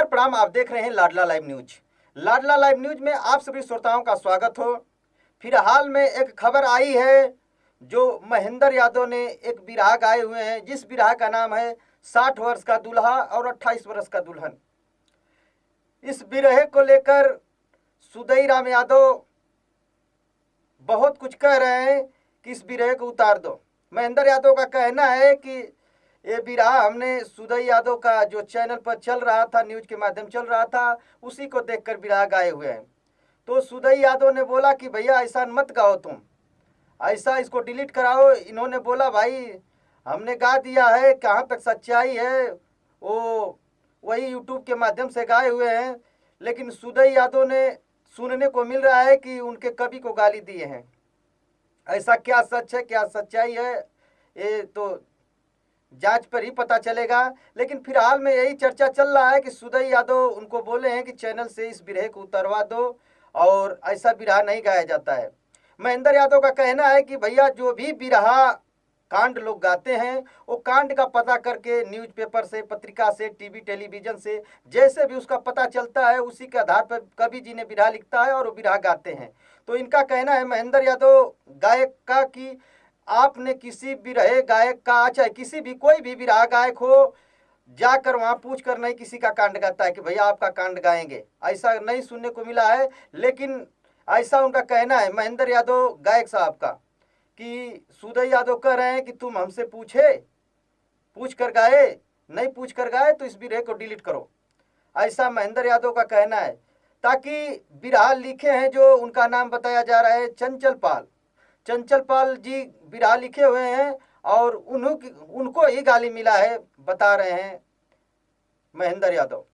नमस्कार प्रणाम। आप देख रहे हैं लाडला लाइव न्यूज। लाडला लाइव न्यूज में आप सभी श्रोताओं का स्वागत हो। फिर हाल में एक खबर आई है जो महेंद्र यादव ने एक बिरहा गाए हुए हैं, जिस बिरहा का नाम है 60 वर्ष का दूल्हा और 28 वर्ष का दुल्हन। इस बिरहे को लेकर सुदई राम यादव बहुत कुछ कह रहे हैं कि इस बिरहे को उतार दो। महेंद्र यादव का कहना है कि ये बिरहा हमने सुदई यादव का जो चैनल पर चल रहा था, न्यूज के माध्यम चल रहा था, उसी को देखकर बिरहा गाए हुए हैं। तो सुदई यादव ने बोला कि भैया ऐसा मत गाओ, तुम ऐसा इसको डिलीट कराओ। इन्होंने बोला भाई हमने गा दिया है, कहाँ तक सच्चाई है वो वही यूट्यूब के माध्यम से गाए हुए हैं। लेकिन सुदई यादव ने सुनने को मिल रहा है कि उनके कवि को गाली दिए हैं। ऐसा क्या सच है, क्या सच्चाई है, ये तो जांच पर ही पता चलेगा। लेकिन फिलहाल में यही चर्चा चल रहा है कि सुदई यादव उनको बोले हैं कि चैनल से इस बिरहे को उतरवा दो और ऐसा बिरहा नहीं गाया जाता है। महेंद्र यादव का कहना है कि भैया जो भी बिरहा कांड लोग गाते हैं वो कांड का पता करके न्यूज़पेपर से, पत्रिका से, टीवी टेलीविजन से जैसे भी उसका पता चलता है उसी के आधार पर कवि जी ने बिरहा लिखता है और वो बिरहा गाते हैं। तो इनका कहना है महेंद्र यादव गायक का कि आपने किसी बिरहे गायक का, चाहे किसी भी कोई भी बिरहा गायक हो, जाकर वहां पूछ कर नहीं किसी का कांड गाता है कि भैया आपका कांड गाएंगे, ऐसा नहीं सुनने को मिला है। लेकिन ऐसा उनका कहना है महेंद्र यादव गायक साहब का कि सुदई यादव कह रहे हैं कि तुम हमसे पूछ कर गाए, नहीं पूछ कर गाए तो इस बिरहे को डिलीट करो, ऐसा महेंद्र यादव का कहना है। ताकि बिरहा लिखे हैं जो उनका नाम बताया जा रहा है चंचल पाल जी बिरहा लिखे हुए हैं और उनको ही गाली मिला है, बता रहे हैं महेंद्र यादव।